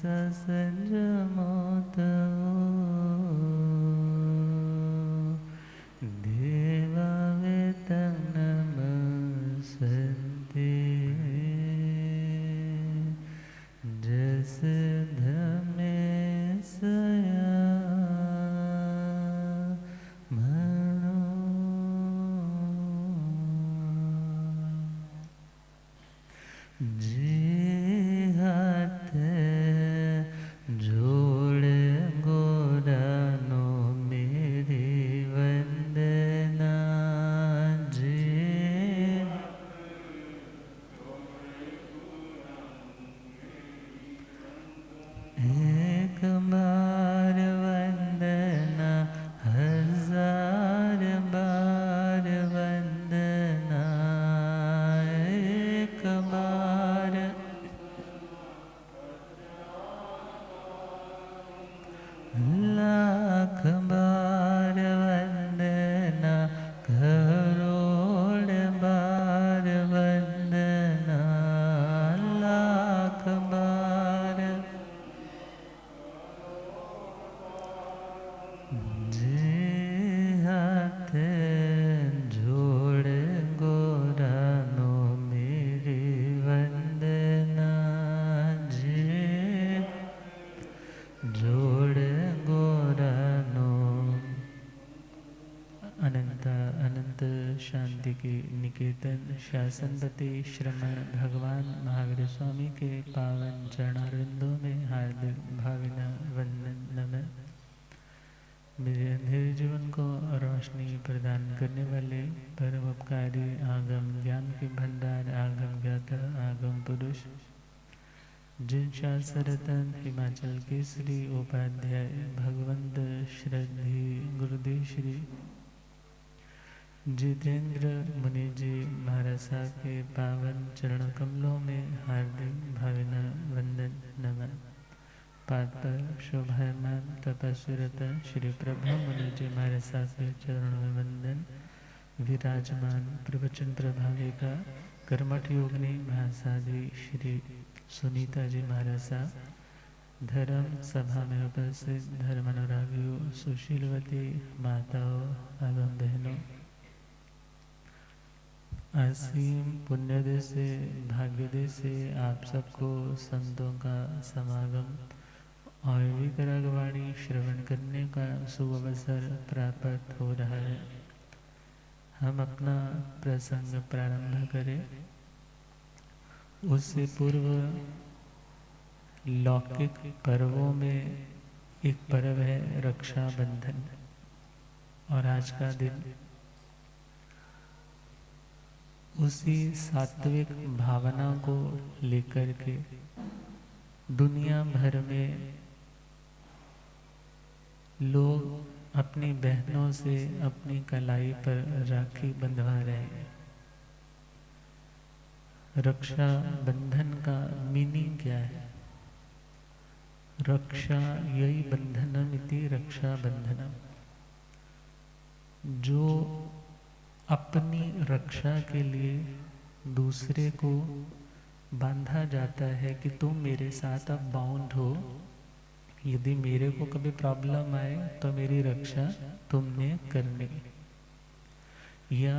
ससंज मोत देवा वेतन नमस्ते जस धमे सया मनो जी हाथ जोड़ गोरानो मेरी वंदना जी एक बार वंदना हजार बार वंदना एक बार लाख बार वंदना करोड़ बार वंदना लाख बार जे हाथ जोड़ गोरानो मेरी वंदना जे जोड़ गोरानो अनंत अनंत शांति के निकेतन शासनपति श्रमण भगवान महावीर स्वामी के पावन चरणारविंदों में हार्दिक भावना वंदन नमः। मेरे अंधेरे जीवन को रोशनी प्रदान करने वाले परम उपकारी आगम ज्ञान के भंडार आगम ज्ञाता आगम पुरुष जिन शास्त्ररत्न हिमाचल केसरी उपाध्याय भगवंत श्रद्धे गुरुदेव श्री जितेंद्र मुनि जी महाराज साहब के पावन चरण कमलों में हार्दिक भावना वंदन नमः। पाठ पर शोभायमान तपस्विरत श्री प्रभु मुनि जी महाराज साहब के चरणों में वंदन। विराजमान प्रवचन प्रभाविका कर्मठ योगिनी महासाधी श्री सुनीता जी महाराज साहब, धर्म सभा में उपस्थित धर्म अनुरागियों, सुशीलवती माताओं एवं बहनों, असीम पुण्यदे से भाग्यदे से आप सबको संतों का समागम और विकरागवाणी श्रवण करने का शुभ अवसर प्राप्त हो रहा है। हम अपना प्रसंग प्रारंभ करें उससे पूर्व लौकिक पर्वों में एक पर्व है रक्षाबंधन, और आज का दिन उसी सात्विक भावना को लेकर के दुनिया भर में लोग अपनी बहनों से अपनी कलाई पर राखी बंधवा रहे हैं। रक्षा बंधन का मीनिंग क्या है? रक्षा यही बंधनम इति रक्षा बंधनम, जो अपनी रक्षा के लिए दूसरे को बांधा जाता है कि तुम मेरे साथ अब बाउंड हो, यदि मेरे को कभी प्रॉब्लम आए तो मेरी रक्षा तुमने करनी। या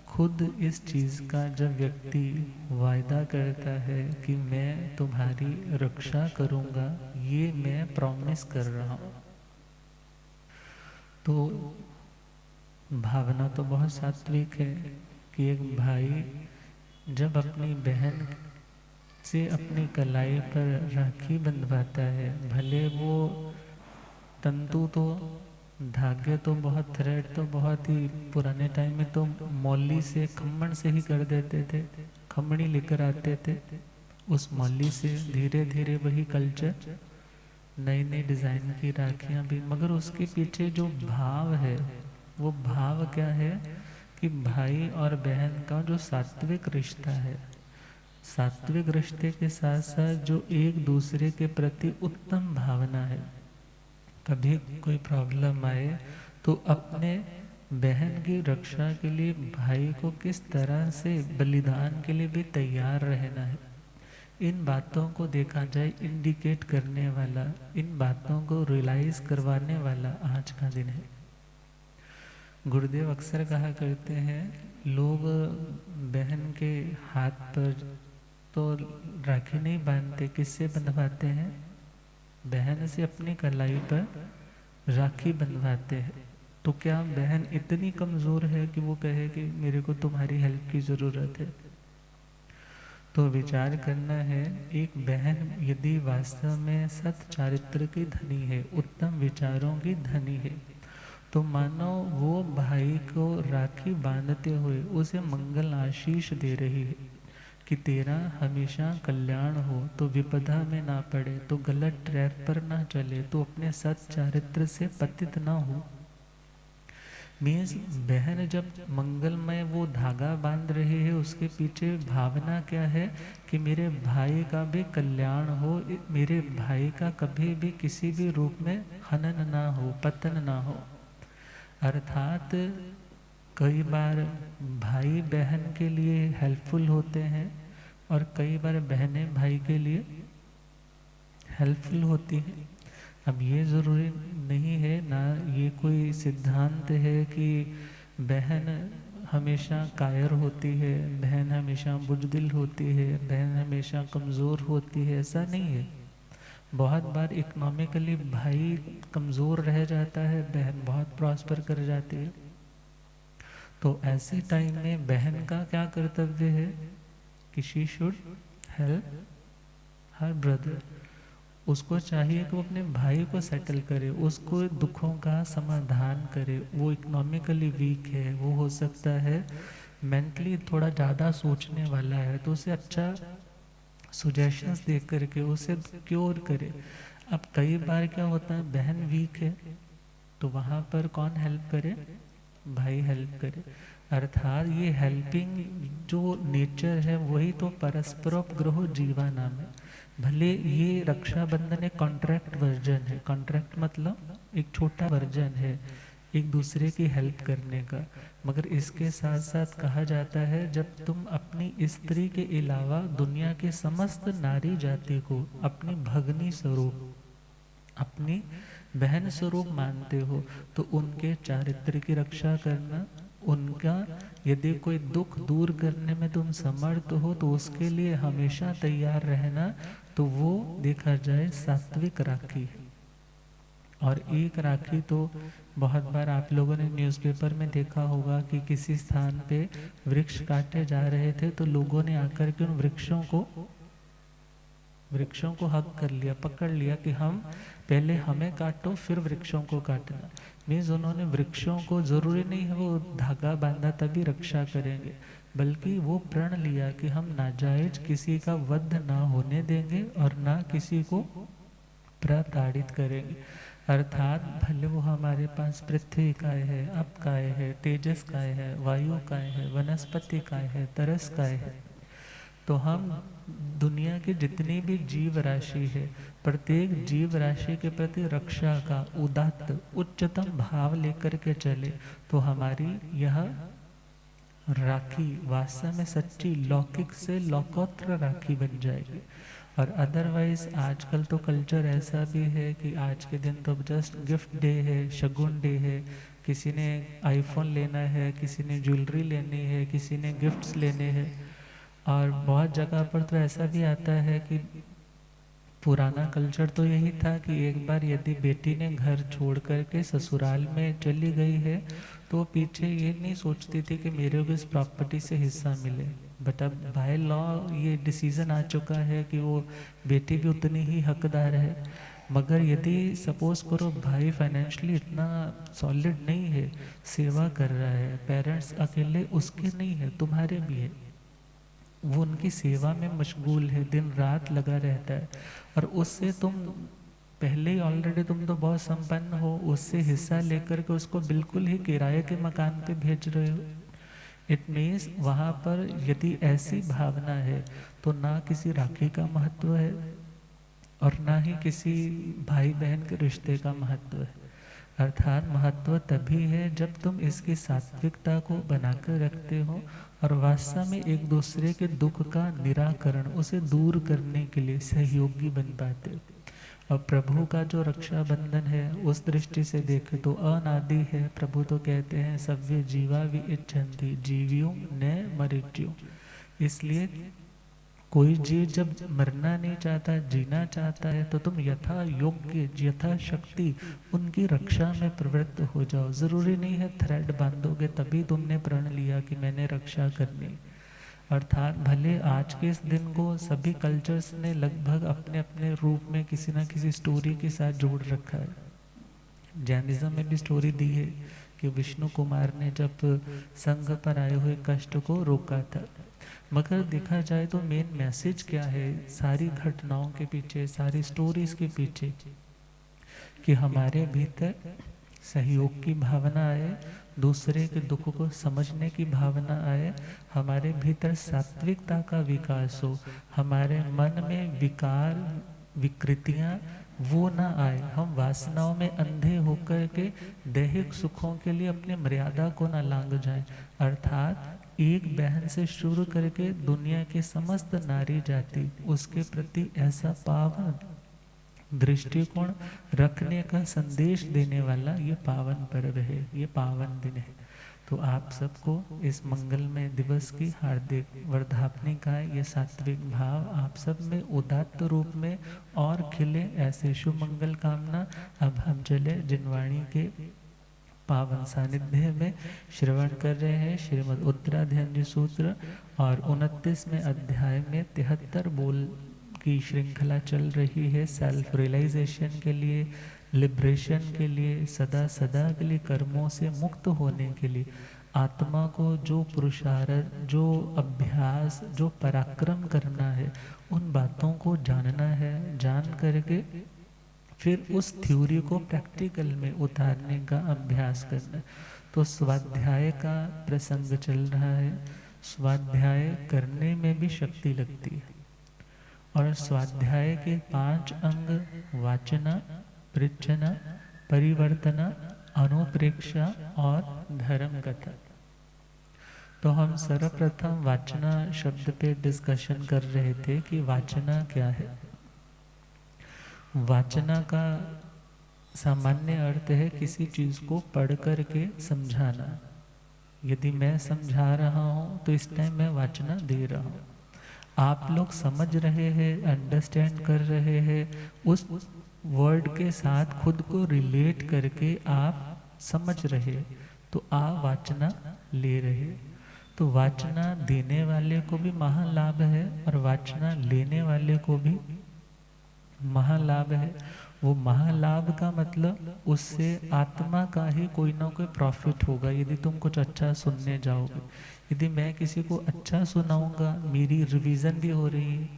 खुद इस चीज का जब व्यक्ति वायदा करता है कि मैं तुम्हारी रक्षा करूंगा, ये मैं प्रॉमिस कर रहा हूं, तो भावना तो बहुत सात्विक है कि एक भाई जब अपनी बहन से अपनी कलाई पर राखी बंधवाता है, भले वो तंतु तो धागे तो बहुत थ्रेड तो बहुत ही पुराने टाइम में तो मौली से खम्मण से ही कर देते थे, खम्मणी लेकर आते थे, उस मौली से धीरे धीरे वही कल्चर नई नई डिजाइन की राखियां भी, मगर उसके पीछे जो भाव है वो भाव क्या है कि भाई और बहन का जो सात्विक रिश्ता है, सात्विक रिश्ते के साथ साथ जो एक दूसरे के प्रति उत्तम भावना है, कभी कोई प्रॉब्लम आए तो अपने बहन की रक्षा के लिए भाई को किस तरह से बलिदान के लिए भी तैयार रहना है, इन बातों को देखा जाए इंडिकेट करने वाला, इन बातों को रियलाइज करवाने वाला आज का दिन है। गुरुदेव अक्सर कहा करते हैं, लोग बहन के हाथ पर तो राखी नहीं बांधते, किससे बंधवाते हैं? बहन से अपनी कलाई पर राखी बंधवाते हैं। तो क्या बहन इतनी कमज़ोर है कि वो कहे कि मेरे को तुम्हारी हेल्प की ज़रूरत है? तो विचार करना है, एक बहन यदि वास्तव में सत चारित्र की धनी है, उत्तम विचारों की धनी है, तो मानो वो भाई को राखी बांधते हुए उसे मंगल आशीष दे रही है कि तेरा हमेशा कल्याण हो, तो विपदा में ना पड़े, तो गलत ट्रैक पर ना चले, तो अपने सत चारित्र से पतित ना हो। मीन्स बहन जब मंगलमय वो धागा बांध रही है, उसके पीछे भावना क्या है कि मेरे भाई का भी कल्याण हो, मेरे भाई का कभी भी किसी भी रूप में हनन ना हो, पतन ना हो। अर्थात कई बार भाई बहन के लिए हेल्पफुल होते हैं और कई बार बहनें भाई के लिए हेल्पफुल होती हैं। अब ये ज़रूरी नहीं है ना, ये कोई सिद्धांत है कि बहन हमेशा कायर होती है, बहन हमेशा बुजदिल होती है, बहन हमेशा कमज़ोर होती है, ऐसा नहीं है। बहुत बार इकोनॉमिकली भाई कमज़ोर रह जाता है, बहन बहुत प्रॉस्पर कर जाती है। तो ऐसे टाइम में बहन का क्या कर्तव्य है कि she should help her brother. उसको चाहिए कि वो अपने भाई को सेटल करे, उसको दुखों का समाधान करे। वो इकोनॉमिकली वीक है, वो हो सकता है मेंटली थोड़ा ज़्यादा सोचने वाला है, तो उसे अच्छा सुजेशंस दे करके उसे क्योर करे। अब कई बार क्या होता है, बहन वीक है तो वहाँ पर कौन हेल्प करे? भाई हेल्प करे। अर्थात ये हेल्पिंग जो नेचर है वही तो परस्परोपग्रहो जीवा नाम है। भले ये रक्षाबंधन एक कॉन्ट्रैक्ट वर्जन है, कॉन्ट्रैक्ट मतलब एक छोटा वर्जन है एक दूसरे की हेल्प करने का, मगर इसके साथ साथ कहा जाता है जब तुम अपनी स्त्री के अलावा दुनिया के समस्त नारी जाति को अपनी भगनी स्वरूप, अपनी बहन स्वरूप मानते हो, तो उनके चारित्र की रक्षा करना, उनका यदि कोई दुख दूर करने में तुम समर्थ हो तो उसके लिए हमेशा तैयार रहना, तो वो देखा जाए सात्विक राखी है। और एक राखी तो बहुत बार आप लोगों ने न्यूज़पेपर में देखा होगा कि किसी स्थान पे वृक्ष काटे जा रहे थे, तो लोगों ने आकर के उन वृक्षों को हक कर लिया, पकड़ लिया कि हम पहले हमें काटो फिर वृक्षों को काटना। मीन्स उन्होंने वृक्षों को, जरूरी नहीं है वो धागा बांधा तभी रक्षा करेंगे, बल्कि वो प्रण लिया कि हम नाजायज किसी का वध ना होने देंगे और ना किसी को प्रताड़ित करेंगे। अर्थात भले वो हमारे पास पृथ्वी काय है, अप काय है, तेजस काय है, वायु काय है, वनस्पति काय है, तरस काय है, तो हम दुनिया के जितनी भी जीव राशि है, प्रत्येक जीव राशि के प्रति रक्षा का उदात्त उच्चतम भाव लेकर के चले, तो हमारी यह राखी वास्तव में सच्ची लौकिक से लौकोत्तर राखी बन जाएगी। और अदरवाइज आजकल तो कल्चर ऐसा भी है कि आज के दिन तो जस्ट गिफ्ट डे है, शगुन डे है, किसी ने आईफोन लेना है, किसी ने ज्वेलरी लेनी है, किसी ने गिफ्ट्स लेने हैं। और बहुत जगह पर तो ऐसा भी आता है कि पुराना कल्चर तो यही था कि एक बार यदि बेटी ने घर छोड़ करके ससुराल में चली गई है, तो पीछे ये नहीं सोचती थी कि मेरे को इस प्रॉपर्टी से हिस्सा मिले। बट अब बाय लॉ ये डिसीजन आ चुका है कि वो बेटी भी उतनी ही हकदार है। मगर यदि सपोज करो भाई फाइनेंशियली इतना सॉलिड नहीं है, सेवा कर रहा है, पेरेंट्स अकेले उसके नहीं है, तुम्हारे भी है, वो उनकी सेवा में मशगूल है, दिन रात लगा रहता है, और उससे तुम पहले ही ऑलरेडी तुम तो बहुत संपन्न हो, उससे हिस्सा लेकर के उसको बिल्कुल ही किराए के मकान पे भेज रहे हो। इट मीन्स वहाँ पर यदि ऐसी भावना है तो ना किसी राखी का महत्व है और ना ही किसी भाई बहन के रिश्ते का महत्व है। अर्थात महत्व तभी है जब तुम इसकी सात्विकता को बनाकर रखते हो और वास्तव में एक दूसरे के दुख का निराकरण, उसे दूर करने के लिए सहयोगी बन पाते हो। और प्रभु का जो रक्षाबंधन है उस दृष्टि से देखें तो अनादि है। प्रभु तो कहते हैं सव्य जीवा वि इच्छन्ति जीवियों न मृत्यु। इसलिए कोई जीव जब मरना नहीं चाहता, जीना चाहता है, तो तुम यथा योग्य यथा शक्ति उनकी रक्षा में प्रवृत्त हो जाओ। जरूरी नहीं है थ्रेड बांधोगे तभी तुमने प्रण लिया कि मैंने रक्षा करनी। अर्थात भले आज के इस दिन को सभी कल्चर्स ने लगभग अपने अपने रूप में किसी न किसी स्टोरी के साथ जोड़ रखा है। जैनिज्म में भी स्टोरी दी है कि विष्णु कुमार ने जब संघ पर आए हुए कष्ट को रोका था। मगर देखा जाए तो मेन मैसेज क्या है सारी घटनाओं के पीछे, सारी स्टोरीज के पीछे, कि हमारे भीतर सहयोग की भावना आए, दूसरे के दुख को समझने की भावना आए, हमारे भीतर सात्विकता का विकास हो, हमारे मन में विकार विकृतियाँ वो ना आए, हम वासनाओं में अंधे होकर के दैहिक सुखों के लिए अपने मर्यादा को ना लांघ जाएं। अर्थात एक बहन से शुरू करके दुनिया के समस्त नारी जाति उसके प्रति ऐसा पावन दृष्टिकोण रखने का संदेश देने वाला ये पावन पर्व है, ये पावन दिन है। तो आप सबको इस मंगलमय दिवस की हार्दिक वर्धापनी का ये सात्विक भाव आप सब में उदात्त रूप में और खिले, ऐसे शुभ मंगल कामना। अब हम चले जिनवाणी के पावन सानिध्य में श्रवण कर रहे हैं श्रीमद् उत्तराध्ययन सूत्र, और 29वें अध्याय में 73 बोल की श्रृंखला चल रही है। सेल्फ रियलाइजेशन के लिए, लिबरेशन के लिए, सदा सदा के लिए कर्मों से मुक्त होने के लिए आत्मा को जो पुरुषार्थ, जो अभ्यास, जो पराक्रम करना है, उन बातों को जानना है। जान करके फिर उस थ्योरी को प्रैक्टिकल में उतारने का अभ्यास करना। तो स्वाध्याय का प्रसंग चल रहा है। स्वाध्याय करने में भी शक्ति लगती है, और स्वाध्याय के 5 अंग वाचना, पृच्छना, परिवर्तना, अनुप्रेक्षा और धर्म कथा। तो हम सर्वप्रथम वाचना शब्द पे डिस्कशन कर रहे थे कि वाचना क्या है। वाचना का सामान्य अर्थ है किसी चीज को पढ़ करके समझाना। यदि मैं समझा रहा हूँ तो इस टाइम मैं वाचना दे रहा हूँ, आप लोग समझ रहे हैं, अंडरस्टैंड कर रहे हैं, उस वर्ड के साथ खुद को रिलेट करके आप समझ रहे, तो आप वाचना ले रहे। तो वाचना देने वाले को भी महालाभ है और वाचना लेने वाले को भी महालाभ है। वो महालाभ का मतलब उससे आत्मा का ही कोई ना कोई प्रॉफिट होगा। यदि तुम कुछ अच्छा सुनने जाओगे, यदि मैं किसी को अच्छा सुनाऊंगा, मेरी रिवीजन भी हो रही है,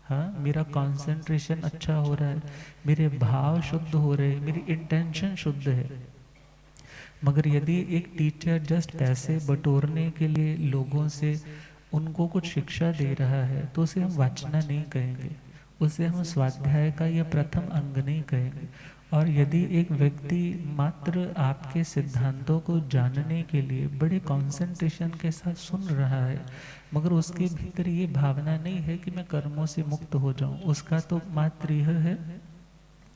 हाँ, मेरा कंसंट्रेशन अच्छा हो रहा है, मेरे भाव शुद्ध हो रहे हैं, मेरी इंटेंशन शुद्ध है। मगर यदि एक टीचर जस्ट पैसे बटोरने के लिए लोगों से उनको कुछ शिक्षा दे रहा है, तो उसे हम वाचना नहीं कहेंगे, उसे हम स्वाध्याय का यह प्रथम अंग नहीं कहेंगे। और यदि एक व्यक्ति मात्र आपके सिद्धांतों को जानने के लिए बड़े कंसंट्रेशन के साथ सुन रहा है, मगर उसके भीतर ये भावना नहीं है कि मैं कर्मों से मुक्त हो जाऊं, उसका तो मात्र यह है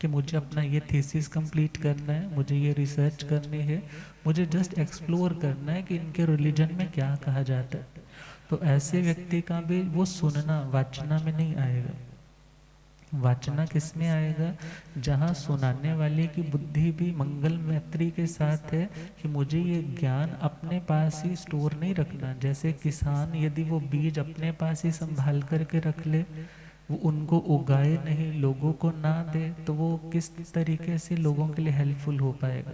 कि मुझे अपना ये थीसिस कंप्लीट करना है, मुझे ये रिसर्च करनी है, मुझे जस्ट एक्सप्लोर करना है कि इनके रिलीजन में क्या कहा जाता है। तो ऐसे व्यक्ति का भी वो सुनना वाचना में नहीं आएगा। वाचना किस में आएगा? जहाँ सुनाने वाले की बुद्धि भी मंगल मैत्री के साथ है कि मुझे ये ज्ञान अपने पास ही स्टोर नहीं रखना। जैसे किसान यदि वो बीज अपने पास ही संभाल करके रख ले, वो उनको उगाए नहीं, लोगों को ना दे, तो वो किस तरीके से लोगों के लिए हेल्पफुल हो पाएगा।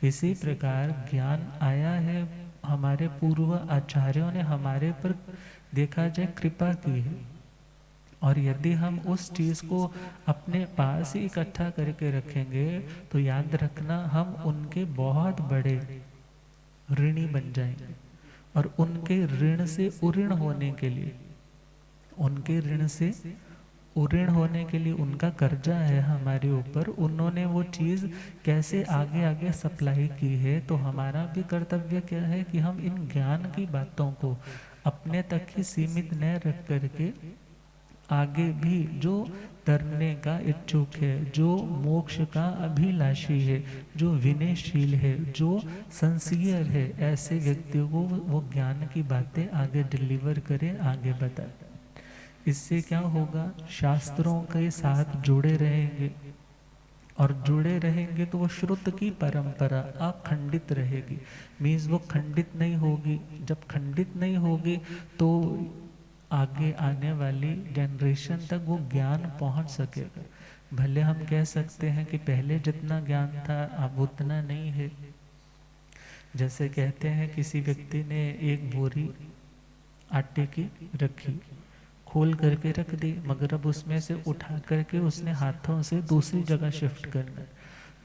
इसी प्रकार ज्ञान आया है, हमारे पूर्व आचार्यों ने हमारे पर देखा जाए कृपा की है, और यदि हम उस चीज़ को अपने पास ही इकट्ठा करके रखेंगे तो याद रखना हम उनके बहुत बड़े ऋणी बन जाएंगे। और उनके ऋण से उऋण होने के लिए, उनके ऋण से ऋण होने के लिए उनका कर्जा है हमारे ऊपर, उन्होंने वो चीज़ कैसे आगे आगे सप्लाई की है। तो हमारा भी कर्तव्य क्या है कि हम इन ज्ञान की बातों को अपने तक ही सीमित न रख करके आगे भी जो तरने का इच्छुक है, जो मोक्ष का अभिलाषी है, जो विनयशील है, जो सिंसियर है, ऐसे व्यक्तियों को वो ज्ञान की बातें आगे डिलीवर करें, आगे बताए। इससे क्या होगा, शास्त्रों के साथ जुड़े रहेंगे, और जुड़े रहेंगे तो वो श्रुत की परंपरा अखंडित रहेगी। मीन्स वो खंडित नहीं होगी। जब खंडित नहीं होगी तो आगे आने वाली जनरेशन तक वो ज्ञान पहुंच सकेगा। भले हम कह सकते हैं कि पहले जितना ज्ञान था अब उतना नहीं है। जैसे कहते हैं किसी व्यक्ति ने एक बोरी आटे की रखी, खोल करके रख दी, मगर अब उसमें से उठा करके उसने हाथों से दूसरी जगह शिफ्ट करना है।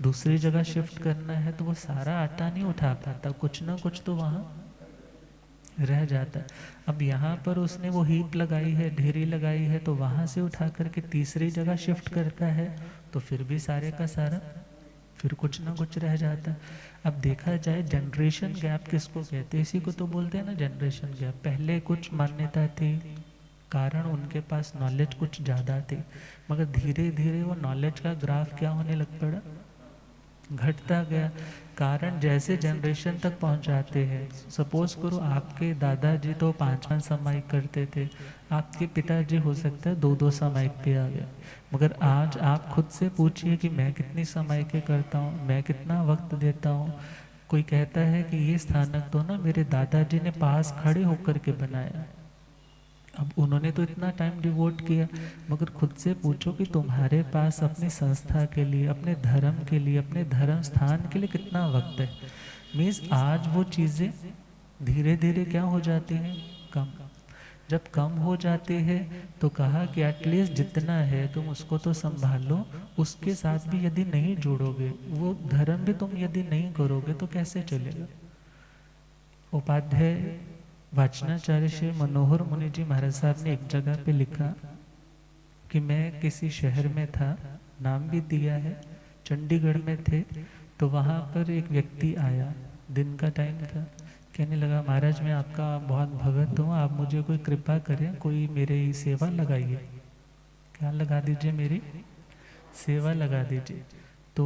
दूसरी जगह शिफ्ट करना है तो वो सारा आटा नहीं उठा पाता, कुछ ना कुछ तो वहाँ रह जाता है। अब यहाँ पर उसने वो हीप लगाई है, ढेरी लगाई है, तो वहाँ से उठा करके तीसरी जगह शिफ्ट करता है तो फिर भी सारे का सारा फिर कुछ ना कुछ रह जाता है। अब देखा जाए जनरेशन गैप किसको कहते हैं, इसी को तो बोलते हैं ना जनरेशन गैप। पहले कुछ मान्यता थी, कारण उनके पास नॉलेज कुछ ज़्यादा थी, मगर धीरे धीरे वो नॉलेज का ग्राफ क्या होने लग पड़ा, घटता गया। कारण जैसे जनरेशन तक पहुंचाते हैं, सपोज करो आपके दादाजी तो 5 सामायिक करते थे, आपके पिताजी हो सकता है 2 सामायिक पे आ गए, मगर आज आप खुद से पूछिए कि मैं कितनी सामायिकें करता हूँ, मैं कितना वक्त देता हूँ। कोई कहता है कि ये स्थानक तो ना मेरे दादाजी ने पास खड़े होकर के बनाया, अब उन्होंने तो इतना टाइम डिवोट किया, मगर खुद से पूछो कि तुम्हारे पास अपनी संस्था के लिए, अपने धर्म के लिए, अपने धर्म स्थान के लिए कितना वक्त है। मीन्स आज वो चीज़ें धीरे धीरे क्या हो जाती हैं, कम। जब कम हो जाते हैं तो कहा कि एटलीस्ट जितना है तुम उसको तो संभालो, उसके साथ भी यदि नहीं जुड़ोगे, वो धर्म भी तुम यदि नहीं करोगे तो कैसे चलेगा। उपाध्याय वाचनाचार्य श्री मनोहर मुनि जी महाराज साहब ने एक जगह पे लिखा कि मैं किसी शहर में था, नाम भी दिया है, चंडीगढ़ में थे, तो वहाँ पर एक व्यक्ति आया, दिन का टाइम था, कहने लगा महाराज मैं आपका बहुत भगत हूँ, आप मुझे कोई कृपा करें, कोई मेरी सेवा लगाइए। क्या लगा दीजिए, मेरी सेवा लगा दीजिए। तो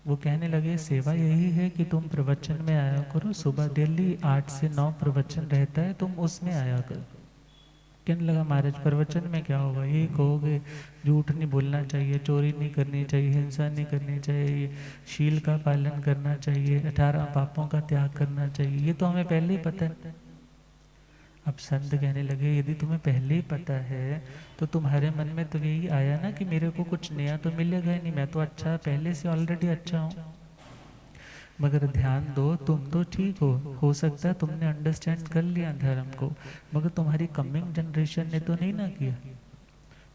वो कहने लगे सेवा यही है कि तुम प्रवचन में आया करो, सुबह डेली 8 से 9 प्रवचन रहता है, तुम उसमें आया करो। कहने लगा महाराज प्रवचन में क्या होगा, ये कहोगे झूठ नहीं बोलना चाहिए, चोरी नहीं करनी चाहिए, हिंसा नहीं करनी चाहिए, शील का पालन करना चाहिए, 18 पापों का त्याग करना चाहिए, ये तो हमें पहले ही पता है। अब संत कहने लगे यदि तुम्हें पहले ही पता है तो तुम्हारे मन में तो यही आया ना कि मेरे को कुछ नया तो मिलेगा ही नहीं, मैं तो अच्छा पहले से ऑलरेडी अच्छा हूँ। मगर ध्यान दो, तुम तो ठीक हो सकता है तुमने अंडरस्टैंड कर लिया धर्म को, मगर तुम्हारी कमिंग जनरेशन ने तो नहीं ना किया।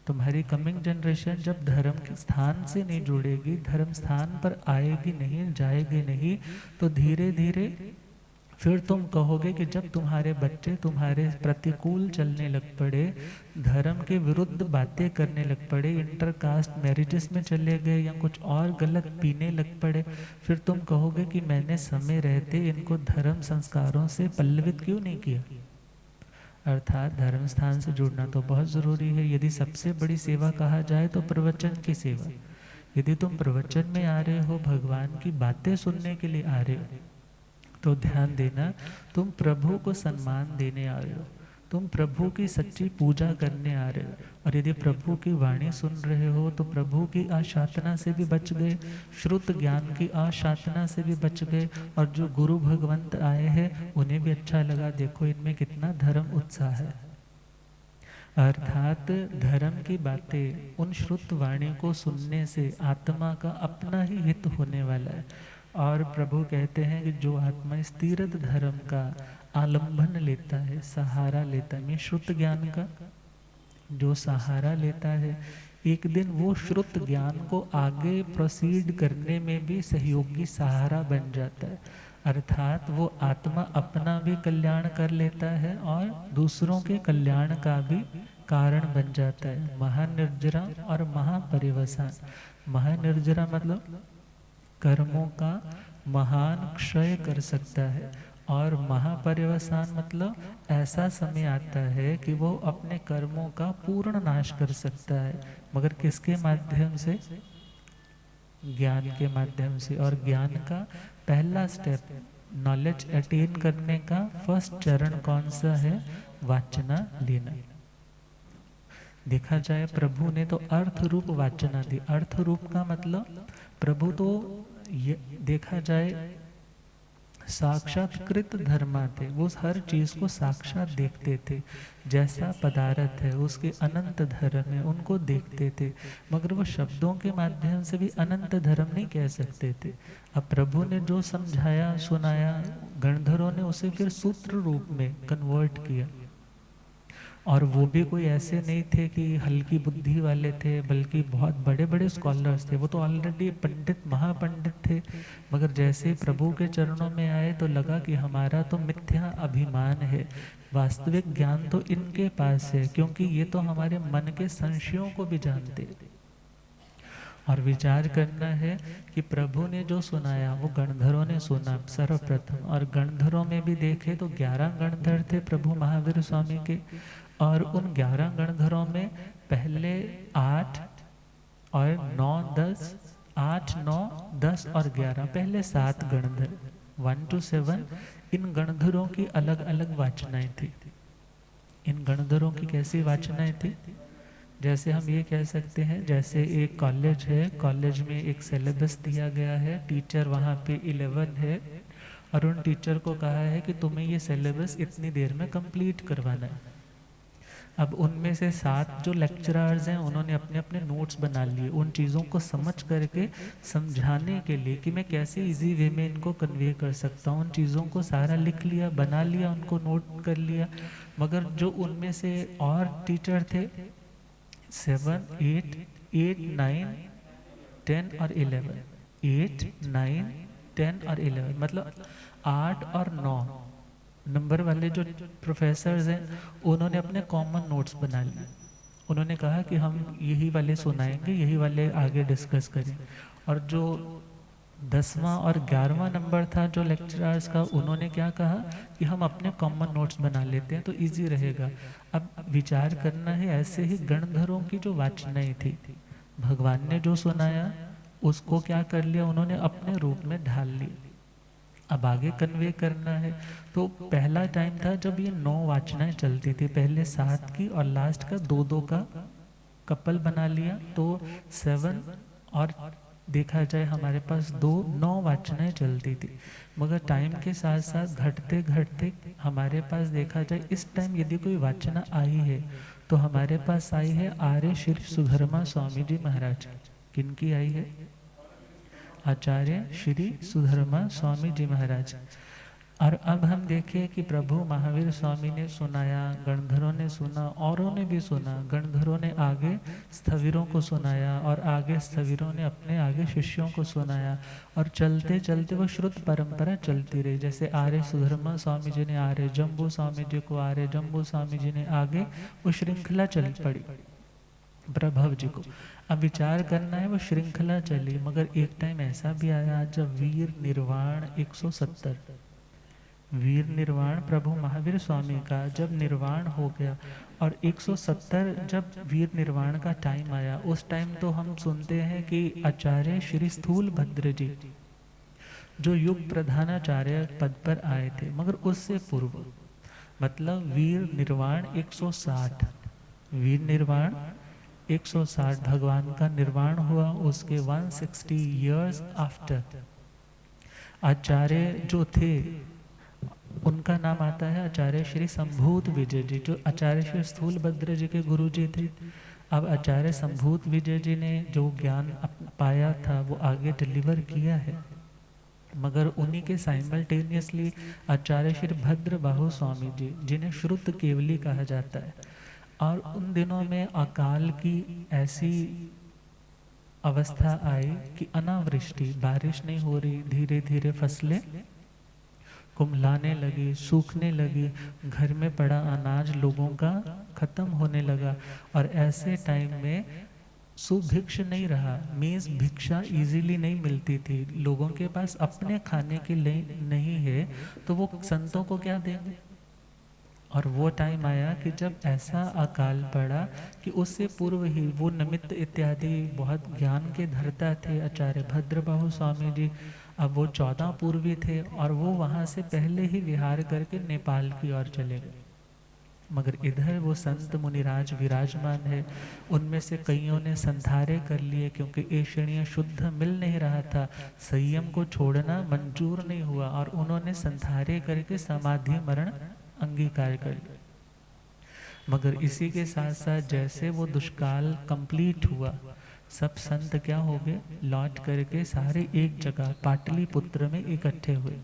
तुम्हारी कमिंग जनरेशन जब धर्म के स्थान से नहीं जुड़ेगी, धर्म स्थान पर आएगी नहीं, जाएगी नहीं, तो धीरे धीरे फिर तुम कहोगे कि जब तुम्हारे बच्चे तुम्हारे प्रतिकूल चलने लग पड़े, धर्म के विरुद्ध बातें करने लग पड़े, इंटरकास्ट मैरिजेस में चले गए या कुछ और गलत पीने लग पड़े, फिर तुम कहोगे कि मैंने समय रहते इनको धर्म संस्कारों से पल्लवित क्यों नहीं किया। अर्थात धर्म स्थान से जुड़ना तो बहुत ज़रूरी है। यदि सबसे बड़ी सेवा कहा जाए तो प्रवचन की सेवा। यदि तुम प्रवचन में आ रहे हो, भगवान की बातें सुनने के लिए आ रहे हो, तो ध्यान देना तुम प्रभु को सम्मान देने आ रहे हो, तुम प्रभु की सच्ची पूजा करने आ रहे हो। और यदि प्रभु की वाणी सुन रहे हो तो प्रभु की आशातना से भी बच गए, श्रुत ज्ञान की आशातना से भी बच गए, और जो गुरु भगवंत आए हैं उन्हें भी अच्छा लगा, देखो इनमें कितना धर्म उत्साह है। अर्थात धर्म की बातें, उन श्रुत वाणी को सुनने से आत्मा का अपना ही हित होने वाला है। और प्रभु कहते हैं कि जो आत्मा इस तीर्थ धर्म का आलंबन लेता है, सहारा लेता है, मैं श्रुत ज्ञान का जो सहारा लेता है, एक दिन वो श्रुत ज्ञान को आगे प्रोसीड करने में भी सहयोगी सहारा बन जाता है। अर्थात वो आत्मा अपना भी कल्याण कर लेता है और दूसरों के कल्याण का भी कारण बन जाता है। महानिर्जरा और महापरिवसान। महानिर्जरा मतलब कर्मों का महान क्षय कर सकता है, और महापरिवसान मतलब ऐसा समय आता है कि वो अपने कर्मों का पूर्ण नाश कर सकता है, मगर किसके माध्यम से? ज्ञान के माध्यम से। और ज्ञान का पहला स्टेप, नॉलेज अटेन करने का फर्स्ट चरण कौन सा है? वाचना लेना। देखा जाए प्रभु ने तो अर्थ रूप वाचना दी। अर्थ रूप का मतलब प्रभु तो ये देखा जाए साक्षात्कृत धर्मा थे, वो हर चीज को साक्षात देखते थे। जैसा पदार्थ है उसके अनंत धर्म है, उनको देखते थे, मगर वो शब्दों के माध्यम से भी अनंत धर्म नहीं कह सकते थे। अब प्रभु ने जो समझाया सुनाया, गणधरों ने उसे फिर सूत्र रूप में कन्वर्ट किया। और वो भी कोई ऐसे नहीं थे कि हल्की बुद्धि वाले थे, बल्कि बहुत बड़े बड़े स्कॉलर्स थे। वो तो ऑलरेडी पंडित महापंडित थे, मगर जैसे ही प्रभु के चरणों में आए तो लगा कि हमारा तो मिथ्या अभिमान है, वास्तविक ज्ञान तो इनके पास है, क्योंकि ये तो हमारे मन के संशयों को भी जानते। और विचार करना है कि प्रभु ने जो सुनाया वो गणधरों ने सुना सर्वप्रथम। और गणधरों में भी देखे तो 11 गणधर थे प्रभु महावीर स्वामी के, और उन 11 गणधरों में पहले 8 और 9 10, 8 9 10 और 11, पहले 7 गणधर 1 to 7, इन गणधरों की अलग अलग वाचनाएं थी। इन गणधरों की कैसी वाचनाएं थी? जैसे हम ये कह सकते हैं, जैसे एक कॉलेज है, कॉलेज में एक सिलेबस दिया गया है, टीचर वहाँ पे 11 है, और उन टीचर को कहा है कि तुम्हें ये सिलेबस इतनी देर में कंप्लीट करवाना है। अब उनमें से 7 जो लेक्चरर्स हैं उन्होंने अपने अपने नोट्स बना लिए, उन चीज़ों को समझ करके समझाने के लिए कि मैं कैसे इजी वे में इनको कन्वे कर सकता हूँ। उन चीज़ों को सारा लिख लिया, बना लिया, उनको नोट कर लिया। मगर जो उनमें से और टीचर थे 7 8 8 9 10 और 11, 8 9 10 और 11, मतलब 8 और 9 नंबर वाले जो प्रोफेसर्स हैं उन्होंने अपने कॉमन नोट्स बना लिए। उन्होंने कहा कि हम यही वाले सुनाएंगे, यही वाले आगे डिस्कस करें। और जो 10वां और 11वां नंबर था जो लेक्चरर्स का, उन्होंने क्या कहा कि हम अपने कॉमन नोट्स बना लेते हैं तो इजी रहेगा। अब विचार करना है, ऐसे ही गणधरों की जो वाचनाएं थी, भगवान ने जो सुनाया उसको क्या कर लिया उन्होंने, अपने रूप में ढाल लिया। अब आगे कन्वे करना है। तो पहला टाइम था जब ये 9 वाचनाएं चलती थी, पहले 7 की और लास्ट का 2-2 का कपल बना लिया, तो 7 और देखा जाए हमारे पास 9 वाचनाएं चलती थी। मगर टाइम के साथ साथ घटते घटते हमारे पास देखा जाए इस टाइम यदि कोई वाचना आई है तो हमारे पास आई है आर्य श्री सुधर्मा स्वामी जी महाराज। किनकी आई है? आचार्य श्री सुधर्मा स्वामी जी महाराज। और अब हम देखें कि प्रभु महावीर स्वामी ने सुनाया, गणधरों ने सुना, औरों ने भी सुना। गणधरों ने आगे स्थविरों को सुनाया और आगे स्थविरों ने अपने आगे शिष्यों को सुनाया, और चलते चलते वो श्रुत परंपरा चलती रही। जैसे आर्य सुधर्मा स्वामी जी ने आर्य जम्बू स्वामी जी को, आर्य जम्बू स्वामी जी ने आगे, वो श्रृंखला चल पड़ी प्रभव जी को। अब विचार करना है, वो श्रृंखला चली, मगर एक टाइम ऐसा भी आया जब वीर निर्वाण 170, वीर निर्वाण प्रभु महावीर स्वामी का जब निर्वाण हो गया, और 170 जब वीर निर्वाण का टाइम आया, उस टाइम तो हम सुनते हैं कि आचार्य श्री स्थूल भद्र जी जो युग प्रधानाचार्य पद पर आए थे, मगर उससे पूर्व मतलब वीर निर्वाण 160, वीर निर्वाण 160 भगवान का निर्वाण हुआ, उसके 160 इयर्स आफ्टर आचार्य जो थे उनका नाम आता है आचार्य श्री संभूत विजय जी, जो आचार्य श्री स्थूल भद्र जी के गुरु जी थे। अब आचार्य संभूत विजय जी ने जो ज्ञान पाया था वो आगे डिलीवर किया है, मगर उन्हीं के साइमल्टेनियसली आचार्य श्री भद्र बाहु स्वामी जी, जिन्हें श्रुत केवली कहा जाता है। और उन दिनों में अकाल की ऐसी अवस्था आई कि अनावृष्टि, बारिश नहीं हो रही, धीरे धीरे फसलें कुम्हलाने लगी, सूखने लगी, घर में पड़ा अनाज लोगों का खत्म होने लगा। और ऐसे टाइम में सुभिक्ष नहीं रहा, मीन्स भिक्षा इजीली नहीं मिलती थी, लोगों के पास अपने खाने के लिए नहीं है, तो वो संतों को क्या देंगे। और वो टाइम आया कि जब ऐसा अकाल पड़ा कि उससे पूर्व ही वो निमित्त इत्यादि बहुत ज्ञान के धर्ता थे आचार्य भद्रबाहु स्वामी जी। अब वो 14 पूर्वी थे और वो वहाँ से पहले ही विहार करके नेपाल की ओर चले गए। मगर इधर वो संत मुनिराज विराजमान है, उनमें से कईयों ने संधारे कर लिए, क्योंकि ऐश्वर्य शुद्ध मिल नहीं रहा था, संयम को छोड़ना मंजूर नहीं हुआ, और उन्होंने संधारे करके समाधि मरण अंगीकार कर लिया। मगर इसी के साथ साथ जैसे वो दुष्काल कंप्लीट हुआ, सब संत क्या हो गए, लौट करके सारे एक जगह पाटलिपुत्र में इकट्ठे हुए।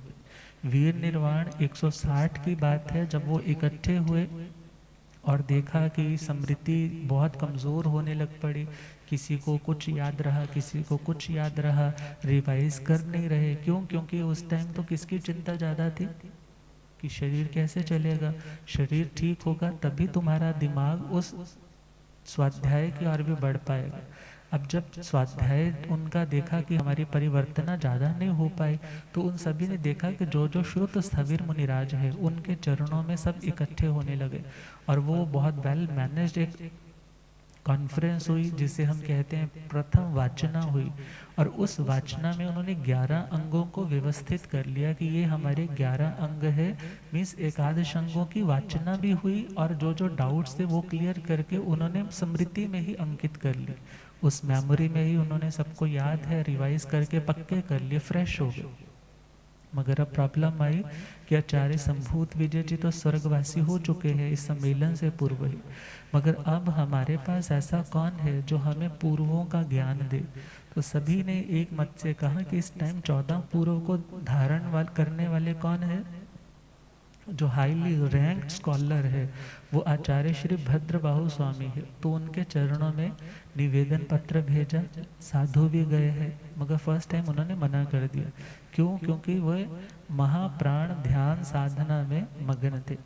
वीर निर्वाण 160 की बात है जब वो इकट्ठे हुए और देखा कि स्मृति बहुत कमज़ोर होने लग पड़ी, किसी को कुछ याद रहा, किसी को कुछ याद रहा, रिवाइज कर नहीं रहे। क्यों? क्योंकि उस टाइम तो किसकी चिंता ज़्यादा थी कि शरीर कैसे चलेगा, शरीर ठीक होगा तभी तुम्हारा दिमाग उस स्वाध्याय की ओर भी बढ़ पाएगा। अब जब स्वाध्याय उनका देखा कि हमारी परिवर्तना ज़्यादा नहीं हो पाई, तो उन सभी ने देखा कि जो जो श्रुत स्थविर मुनिराज है उनके चरणों में सब इकट्ठे होने लगे। और वो बहुत वेल मैनेज्ड एक कॉन्फ्रेंस हुई, जिसे हम कहते हैं प्रथम वाचना हुई। और उस वाचना में उन्होंने 11 अंगों को व्यवस्थित कर लिया कि ये हमारे 11 अंग है, मीन्स एकादश अंगों की वाचना भी हुई, और जो जो डाउट्स थे वो क्लियर करके उन्होंने स्मृति में ही अंकित कर ली, उस मेमोरी में ही उन्होंने सबको याद है रिवाइज करके पक्के कर लिए, फ्रेश हो गए। मगर अब प्रॉब्लम आई कि आचार्य संभूत विजय जी तो स्वर्गवासी हो चुके हैं इस सम्मेलन से पूर्व ही, मगर अब हमारे पास ऐसा कौन है जो हमें पूर्वों का ज्ञान दे। तो सभी ने एक मत से कहा कि इस टाइम 14 पूर्व को धारण करने वाले कौन है, जो हाईली रैंक्ड स्कॉलर है वो आचार्य श्री भद्रबाहु स्वामी है। तो उनके चरणों में निवेदन पत्र भेजा, साधु भी गए हैं, मगर फर्स्ट टाइम उन्होंने मना कर दिया। क्यों? क्योंकि वह महाप्राण ध्यान साधना में मग्न थे।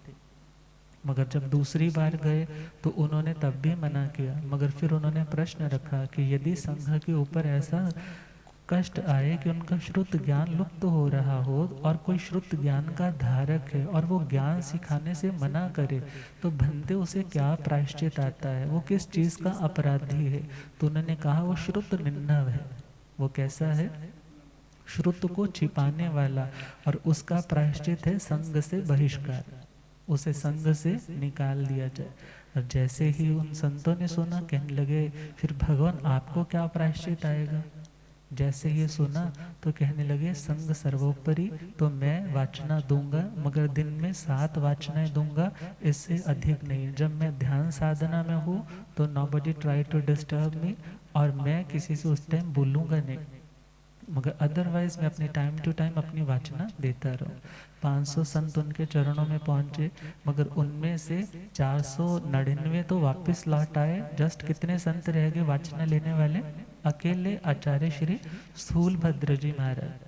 मगर जब दूसरी बार गए तो उन्होंने तब भी मना किया। मगर फिर उन्होंने प्रश्न रखा कि यदि संघ के ऊपर ऐसा कष्ट आए कि उनका श्रुत ज्ञान लुप्त हो रहा हो और कोई श्रुत ज्ञान का धारक है और वो ज्ञान सिखाने से मना करे, तो भंते उसे क्या प्रायश्चित आता है, वो किस चीज़ का अपराधी है। तो उन्होंने कहा वो श्रुत निन्नव है। वो कैसा है? श्रुत को छिपाने वाला, और उसका प्रायश्चित है संग से बहिष्कार, उसे संग से निकाल दिया जाए। और जैसे ही उन संतों ने सुना, कहने लगे फिर भगवान आपको क्या प्रायश्चित आएगा। जैसे ये सुना तो कहने लगे संग सर्वोपरि, तो मैं वाचना दूंगा, मगर दिन में 7 वाचनाएं दूंगा, इससे अधिक नहीं। जब मैं ध्यान साधना में हूँ तो nobody try to disturb me, और मैं किसी से उस टाइम बोलूँगा नहीं, मगर अदरवाइज मैं अपने टाइम टू टाइम अपनी वाचना देता रहूँ। 500 संत उनके चरणों में पहुँचे, मगर उनमें से 499 तो वापस लौट आए। जस्ट कितने संत रह गए वाचना लेने वाले? अकेले आचार्य श्री स्थूलभद्र जी महाराज।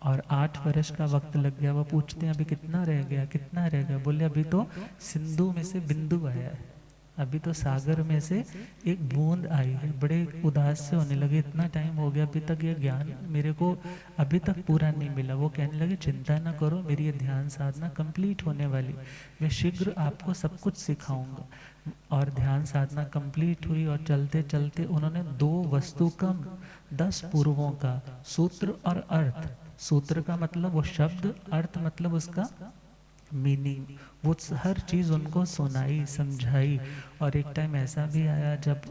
और 8 वर्ष का वक्त लग गया। वो पूछते हैं अभी कितना रह गया, कितना रह गया? बोले अभी तो सिंधु में से बिंदु आया है, अभी तो सागर में से एक बूंद आई है। बड़े उदास से होने लगे, इतना टाइम हो गया अभी तक ये ज्ञान मेरे को अभी तक पूरा नहीं मिला। वो कहने लगे चिंता ना करो, मेरी ये ध्यान साधना कंप्लीट होने वाली, मैं शीघ्र आपको सब कुछ सिखाऊंगा। और ध्यान साधना कंप्लीट हुई और चलते चलते उन्होंने 2 वस्तु कम 10 पूर्वों का सूत्र और अर्थ, सूत्र का मतलब वो शब्द, अर्थ मतलब उसका मीनिंग, वो हर चीज़ उनको सुनाई समझाई। और एक टाइम ऐसा भी आया जब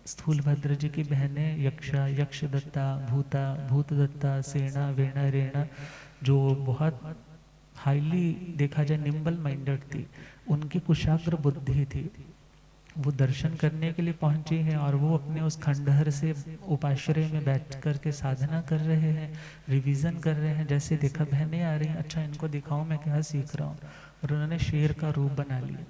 स्थूलभद्र जी की बहनें यक्षा, यक्षदत्ता, भूता, भूतदत्ता, सेना, वेणा, रेणा, जो बहुत हाईली देखा जाए निम्बल माइंडेड थी, उनकी कुशाग्र बुद्धि थी, वो दर्शन करने के लिए पहुंची हैं और वो अपने उस खंडहर से उपाश्रय में बैठ कर के साधना कर रहे हैं, रिवीजन कर रहे हैं। जैसे देखा बहनें आ रही हैं, अच्छा इनको दिखाऊं मैं क्या सीख रहा हूँ, और उन्होंने शेर का रूप बना लिया।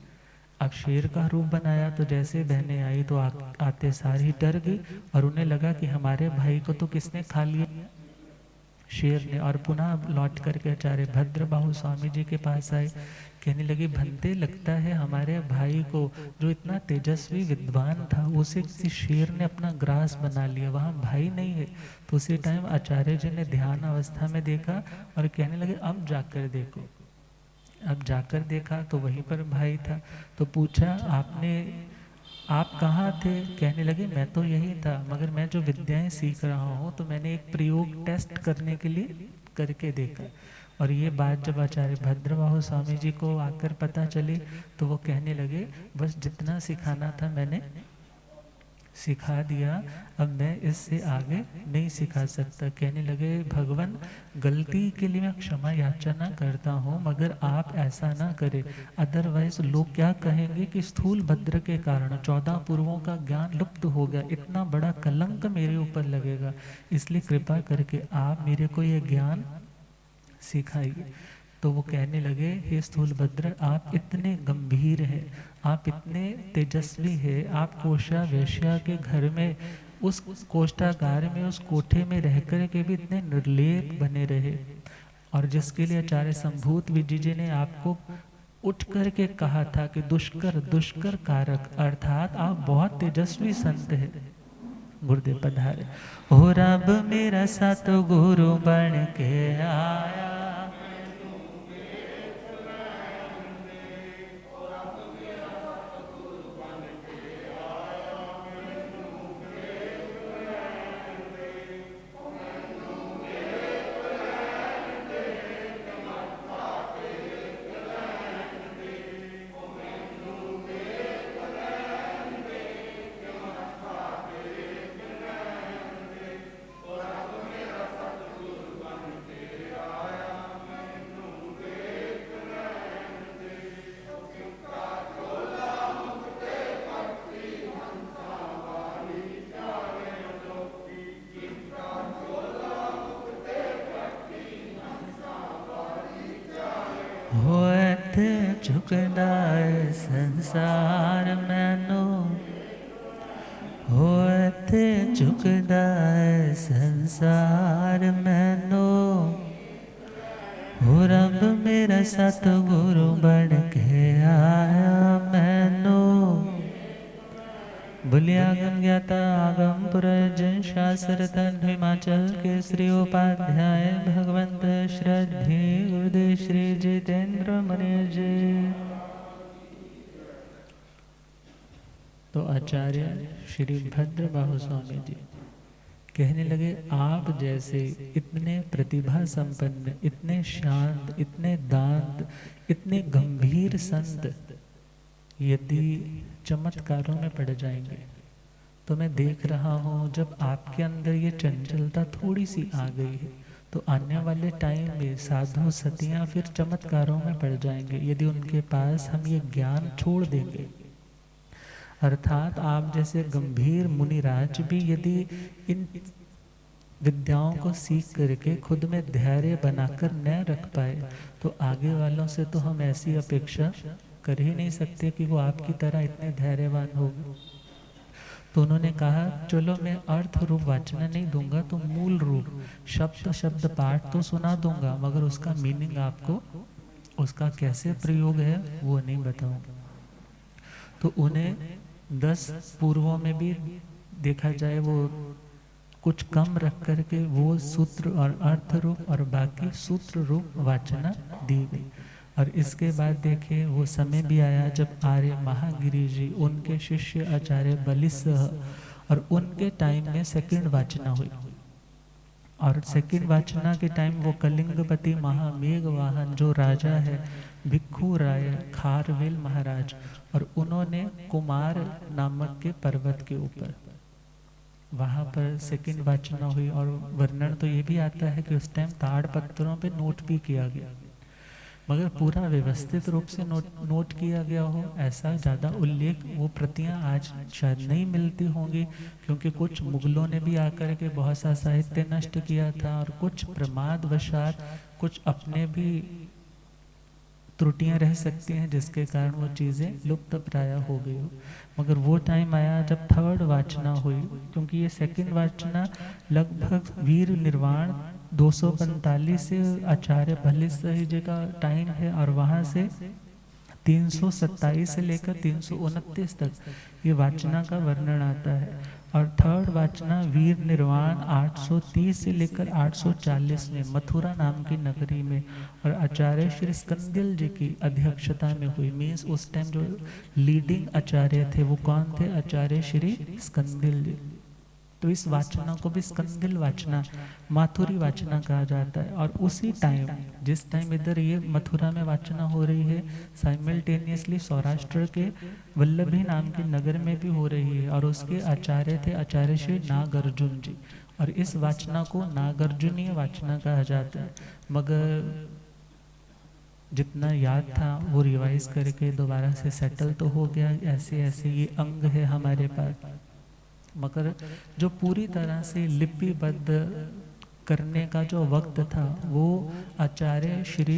अब शेर का रूप बनाया तो जैसे बहनें आई तो आते सार ही डर गई, और उन्हें लगा कि हमारे भाई को तो किसने खा लिया। शेर ने। और पुनः लौट करके आचार्य भद्रबाहु स्वामी जी के पास आए, कहने लगे भंते लगता है हमारे भाई को जो इतना तेजस्वी विद्वान था उसे किसी शेर ने अपना ग्रास बना लिया, वहाँ भाई नहीं है। तो उसी टाइम आचार्य जी ने ध्यान अवस्था में देखा और कहने लगे अब जाकर देखो। अब जाकर देखा तो वहीं पर भाई था। तो पूछा आप कहाँ थे? कहने लगे मैं तो यही था, मगर मैं जो विद्याएं सीख रहा हूँ तो मैंने एक प्रयोग टेस्ट करने के लिए करके देखा। और ये बात जब आचार्य भद्रबाहु स्वामी जी को आकर पता चली तो वो कहने लगे बस जितना सिखाना था मैंने सिखा दिया, अब मैं इससे आगे नहीं सिखा सकता। कहने लगे भगवान गलती के लिए मैं क्षमा याचना करता हूँ, मगर आप ऐसा ना करें, अदरवाइज लोग क्या कहेंगे कि स्थूल भद्र के कारण 14 पूर्वों का ज्ञान लुप्त हो गया, इतना बड़ा कलंक मेरे ऊपर लगेगा, इसलिए कृपा करके आप मेरे को ये ज्ञान सिखाइए। तो वो कहने लगे हे स्थूलभद्र आप इतने गंभीर हैं, आप इतने तेजस्वी हैं, आप कोशा वैश्या के घर में उस कोष्ठागार में उस कोठे में रहकर के भी इतने निर्लेप बने रहे, और जिसके लिए आचार्य संभूत विजय जी ने आपको उठ करके कहा था कि दुष्कर दुष्कर कारक, अर्थात आप बहुत तेजस्वी संत हैं। गुरुदेव पधारे। हो रब मेरा सतगुरु बन के आया, होत झुकदा है संसार मैनू, होत झुकदा है संसार मैनू, हो रब मेरा सतगुरु बन के आया मैनू। बोलिए आगम ज्ञाता आगम पुरजन शास्त्र तन हिमाचल के श्री उपाध्याय भगवंत श्रद्धे गुरुदेव श्री जितेंद्र मुनि जी। तो आचार्य श्री भद्रबाहु स्वामी जी कहने लगे आप जैसे इतने प्रतिभा संपन्न, इतने शांत, इतने दांत, इतने गंभीर संत यदि चमत्कारों में पड़ जाएंगे तो मैं देख रहा हूँ जब आपके अंदर ये चंचलता थोड़ी सी आ गई है तो आने वाले टाइम में साधु सतियाँ फिर चमत्कारों में पड़ जाएंगे यदि उनके पास हम ये ज्ञान छोड़ देंगे। अर्थात आप जैसे गंभीर मुनिराज भी यदि इन विद्याओं को सीख करके खुद में धैर्य बनाकर न रख पाए तो आगे वालों से तो हम ऐसी अपेक्षा कर ही नहीं सकते कि वो आपकी तरह इतने धैर्यवान हो। तो उन्होंने कहा चलो मैं अर्थ रूप वाचना नहीं दूंगा तो मूल रूप शब्द शब्द पाठ तो सुना दूंगा, मगर उसका मीनिंग आपको उसका कैसे प्रयोग है वो नहीं बताऊंगा। तो उन्हें 10 पूर्वों में भी देखा जाए वो कुछ कम रख करके वो सूत्र और अर्थ रूप और बाकी सूत्र रूप वाचना दी गई। और इसके बाद देखिए वो समय भी आया जब आर्य महागिरी जी उनके शिष्य आचार्य बलिसह और उनके टाइम में सेकंड वाचना हुई। और सेकंड वाचना के टाइम वो कलिंगपति महामेघ वाहन जो राजा है भिक्खु राय खारवेल महाराज, और उन्होंने कुमार नामक के पर्वत के ऊपर वहाँ पर सेकंड वाचना हुई। और वर्णन तो ये भी आता है कि उस टाइम ताड़ पत्थरों पे नोट भी किया गया, मगर पूरा व्यवस्थित रूप से नोट किया गया हो ऐसा ज़्यादा उल्लेख वो प्रतियां आज शायद नहीं मिलती होंगी, क्योंकि कुछ मुगलों ने भी आकर के बहुत सा साहित्य नष्ट किया था और कुछ प्रमादवशात कुछ अपने भी त्रुटियां रह सकती हैं जिसके कारण वो चीज़ें लुप्त प्राय हो गई हो। मगर वो टाइम आया जब थर्ड वाचना हुई, क्योंकि ये सेकंड वाचना लगभग वीर निर्वाण 245 से आचार्य भल्लिसही जी का टाइम है, और वहाँ से 327 से लेकर 329 तक ये वाचना का वर्णन आता है। और थर्ड वाचना वीर निर्वाण 830 से लेकर 840 में मथुरा नाम की नगरी में, और आचार्य श्री स्कंदिल जी की अध्यक्षता में हुई। मीन्स उस टाइम जो लीडिंग आचार्य थे वो कौन थे? आचार्य श्री स्कंदिल जी। तो इस वाचना को भी स्कंदिल वाचना, माथुरी वाचना कहा जाता है। और उसी टाइम, जिस टाइम इधर ये मथुरा में वाचना हो रही है, साइमल्टेनियसली सौराष्ट्र के वल्लभी नाम के नगर में भी हो रही है। और उसके आचार्य थे आचार्य श्री नागार्जुन जी, और इस वाचना को नागार्जुनीय वाचना कहा जाता है। मगर जितना याद था वो रिवाइज करके दोबारा से सेटल तो हो गया, ऐसे ऐसे ये अंग है हमारे पास। मगर जो पूरी तरह से लिपिबद्ध करने का जो वक्त था वो आचार्य श्री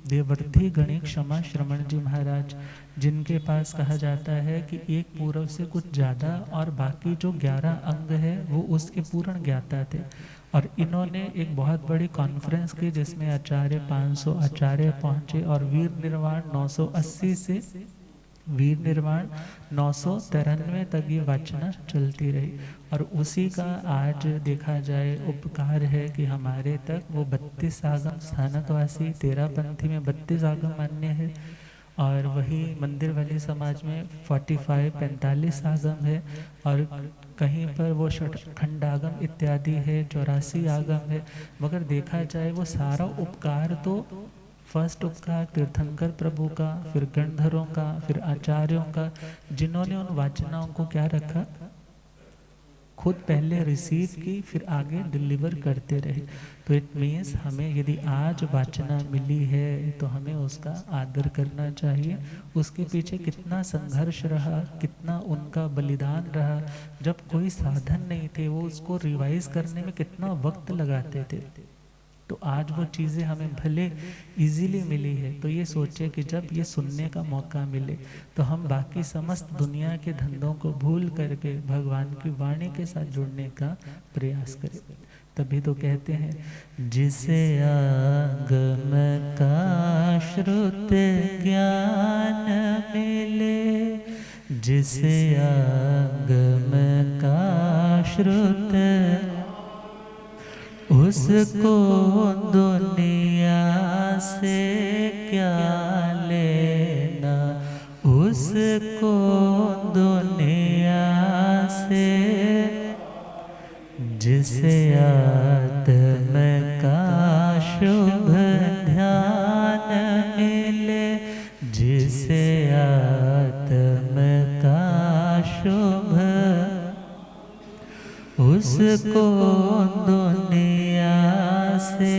देवर्धि गणिक क्षमा श्रमण जी महाराज, जिनके पास कहा जाता है कि एक पूर्व से कुछ ज़्यादा और बाकी जो 11 अंग है वो उसके पूर्ण ज्ञाता थे। और इन्होंने एक बहुत बड़ी कॉन्फ्रेंस की जिसमें आचार्य 500 आचार्य पहुँचे, और वीर निर्वाण 980 से वीर निर्वाण 993 तक ये वाचना चलती रही। और उसी का आज देखा जाए उपकार है कि हमारे तक वो 32 आगम स्थानकवासी, 13 पंथी में 32 आगम मान्य है, और वही मंदिर वाली समाज में 45 आगम है, और कहीं पर वो खंडागम इत्यादि है, 84 आगम है। मगर देखा जाए वो सारा उपकार तो फर्स्ट उपकार तीर्थंकर प्रभु का, फिर गणधरों का, फिर आचार्यों का, जिन्होंने उन वाचनाओं को क्या रखा, खुद पहले रिसीव की, फिर आगे डिलीवर करते रहे। तो इट मीन्स हमें यदि आज वाचना मिली है तो हमें उसका आदर करना चाहिए। उसके पीछे कितना संघर्ष रहा, कितना उनका बलिदान रहा। जब कोई साधन नहीं थे वो उसको रिवाइज करने में कितना वक्त लगाते थे। तो आज वो चीज़ें हमें भले इजीली मिली है, तो ये सोचे कि जब ये सुनने का मौका मिले तो हम बाकी समस्त दुनिया के धंधों को भूल करके भगवान की वाणी के साथ जुड़ने का प्रयास करें। तभी तो कहते हैं जिसे आगम का श्रुत ज्ञान मिले, जिसे आगम का श्रुत, उसको दुनिया से क्या लेना, उसको दुनिया से। जिसे आत्म का शुभ ध्यान मिले, जिसे आत्म का शुभ, उसको दुनिया से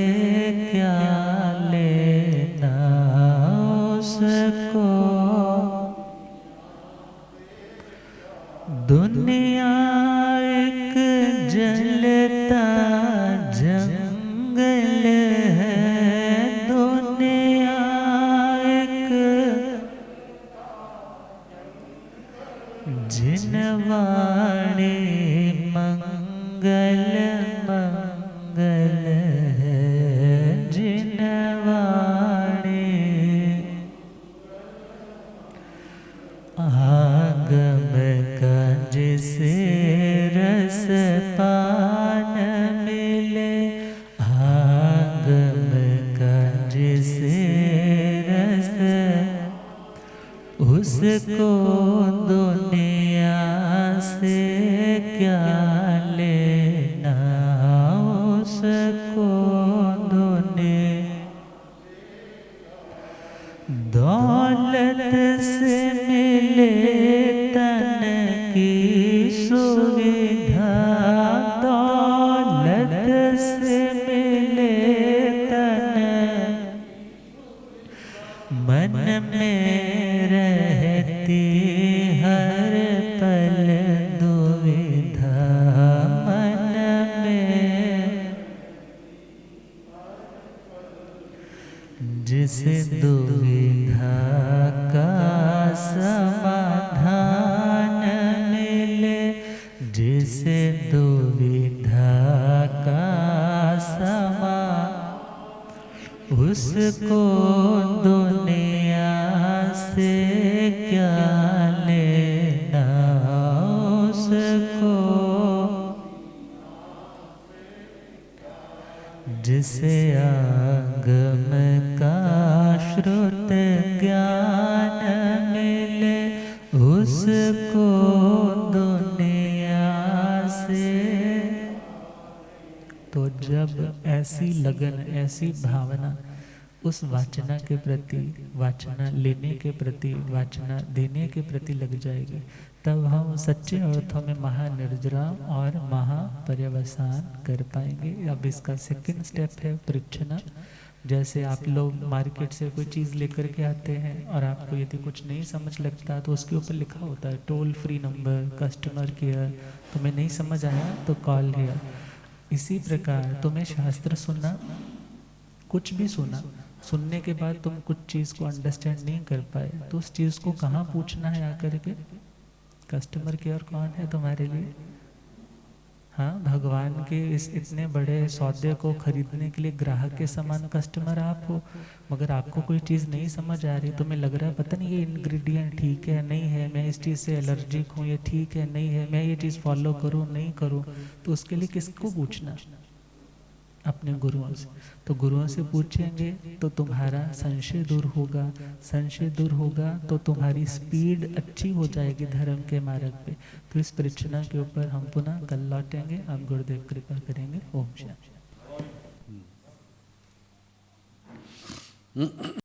क्या लेना, उसको। दुनिया एक जलता जंगल है, दुनिया एक जिनवाणी मंगल मंगल है, जिनवाणी आगम का जिसे रस पान मिले, आगम का जिसे रस, उसको दुनिया से क्या लेना, उसको दुनिया। दौलत से मिले तन की सुविधा, दौलत से मिले तन, मन में रहती हर पल दुविधा, मन में। जिसे दुविधा का समाधान मिले, जिसे जिसे आगम का श्रुत ज्ञान मिले उसको दुनिया से। तो जब ऐसी लगन, ऐसी भावना उस वाचना के प्रति, वाचना लेने के प्रति, वाचना देने के प्रति लग जाएगी, तब हम सच्चे अर्थों में महानिर्जराम और महापर्यवसान कर पाएंगे। अब इसका सेकंड स्टेप है परीक्षणा। जैसे आप लोग मार्केट से कोई चीज़ लेकर के आते हैं और आपको यदि कुछ नहीं समझ लगता तो उसके ऊपर लिखा होता है toll free number, customer care, तुम्हें नहीं समझ आया तो कॉल हियर। इसी प्रकार तुम्हें शास्त्र सुनना, कुछ भी सुना, सुनने के बाद तुम कुछ चीज़ को अंडरस्टैंड नहीं कर पाए तो उस चीज़ को कहाँ पूछना है आकर के? कस्टमर केयर कौन है तुम्हारे लिए? हाँ, भगवान के इस इतने बड़े सौदे को खरीदने के लिए ग्राहक के समान कस्टमर आप हो। मगर आपको कोई चीज़ नहीं समझ आ रही, तुम्हें लग रहा है पता नहीं ये इंग्रेडिएंट ठीक है नहीं है, मैं इस चीज़ से एलर्जिक हूँ, ये ठीक है नहीं है, मैं ये चीज़ फॉलो करूँ नहीं करूँ, तो उसके लिए किसको पूछना? अपने गुरुओं से। तो गुरुओं से पूछेंगे तो तुम्हारा संशय दूर होगा, संशय दूर होगा तो तुम्हारी स्पीड अच्छी हो जाएगी धर्म के मार्ग पे। तो इस परीक्षणा के ऊपर हम पुनः कल लौटेंगे। आप गुरुदेव कृपा करेंगे। ओम शांति।